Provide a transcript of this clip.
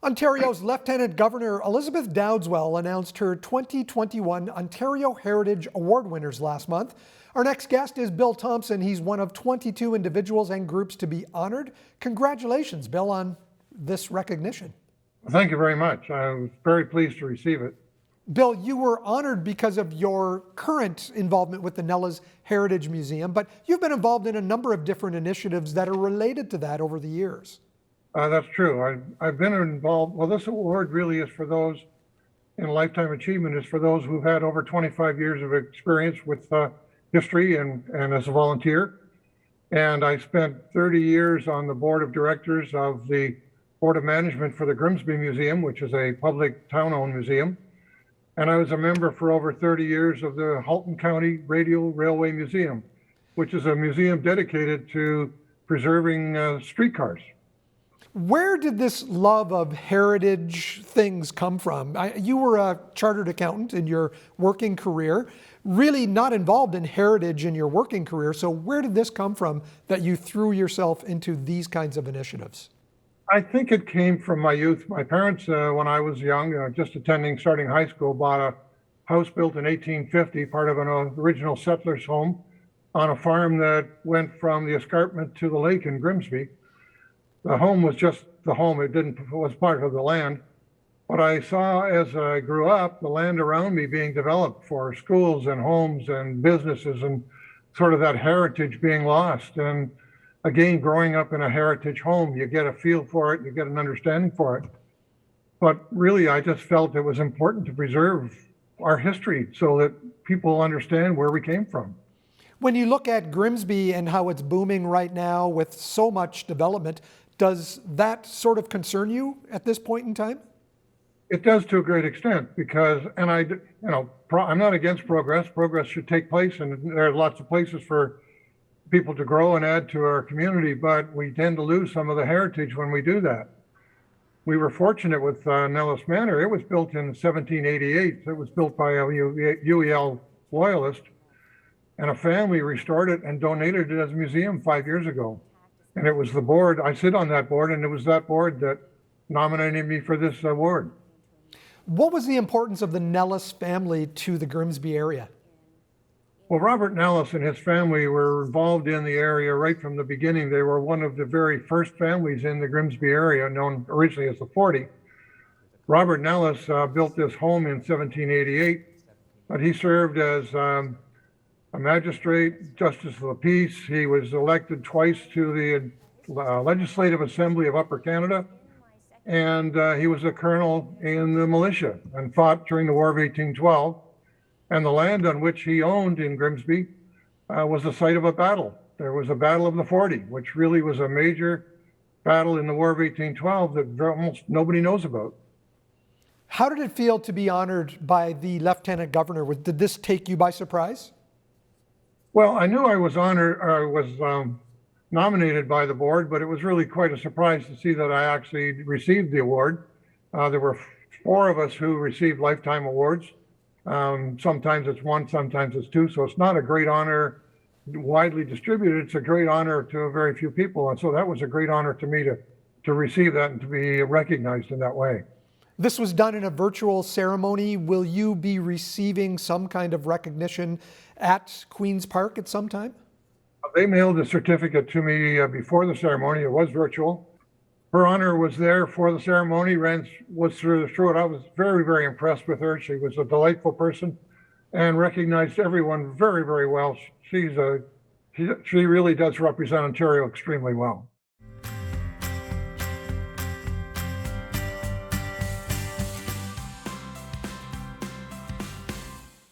Ontario's Lieutenant Governor Elizabeth Dowdeswell announced her 2021 Ontario Heritage Award winners last month. Our next guest is Bill Thomson. He's one of 22 individuals and groups to be honored. Congratulations, Bill, on this recognition. Thank you very much. I was very pleased to receive it. Bill, you were honored because of your current involvement with the Nellis Heritage Museum, but you've been involved in a number of different initiatives that are related to that over the years. That's true. I've been involved. Well, this award really is for those in lifetime achievement, is for those who've had over 25 years of experience with history and as a volunteer. And I spent 30 years on the board of directors of the Board of Management for the Grimsby Museum, which is a public town-owned museum. And I was a member for over 30 years of the Halton County Radial Railway Museum, which is a museum dedicated to preserving streetcars. Where did this love of heritage things come from? You were a chartered accountant in your working career, really not involved in heritage in your working career. So where did this come from that you threw yourself into these kinds of initiatives? I think it came from my youth. My parents, when I was young, just starting high school, bought a house built in 1850, part of an original settler's home on a farm that went from the escarpment to the lake in Grimsby. The home was just the home. It was part of the land. But I saw as I grew up, the land around me being developed for schools and homes and businesses, and sort of that heritage being lost. And again, growing up in a heritage home, you get a feel for it, you get an understanding for it. But really, I just felt it was important to preserve our history so that people understand where we came from. When you look at Grimsby and how it's booming right now with so much development, does that sort of concern you at this point in time? It does to a great extent, because, and I'm not against progress. Progress should take place, and there are lots of places for people to grow and add to our community, but we tend to lose some of the heritage when we do that. We were fortunate with Nellis Manor. It was built in 1788. It was built by a UEL loyalist, and a family restored it and donated it as a museum 5 years ago. And it was the board, I sit on that board, and it was that board that nominated me for this award. What was the importance of the Nellis family to the Grimsby area? Well, Robert Nellis and his family were involved in the area right from the beginning. They were one of the very first families in the Grimsby area, known originally as the 40. Robert Nellis built this home in 1788, but he served as a magistrate, justice of the peace. He was elected twice to the Legislative Assembly of Upper Canada, and he was a colonel in the militia and fought during the War of 1812. And the land on which he owned in Grimsby was the site of a battle. There was a Battle of the 40, which really was a major battle in the War of 1812 that almost nobody knows about. How did it feel to be honored by the Lieutenant Governor? Did this take you by surprise? Well, I knew I was honored, or I was nominated by the board, but it was really quite a surprise to see that I actually received the award. There were 4 of us who received lifetime awards. Sometimes it's 1, sometimes it's 2. So it's not a great honor widely distributed. It's a great honor to a very few people. And so that was a great honor to me to receive that and to be recognized in that way. This was done in a virtual ceremony. Will you be receiving some kind of recognition at Queen's Park at some time? They mailed a certificate to me before the ceremony. It was virtual. Her honor was there for the ceremony, was through it. I was very, very impressed with her. She was a delightful person and recognized everyone very, very well. She really does represent Ontario extremely well.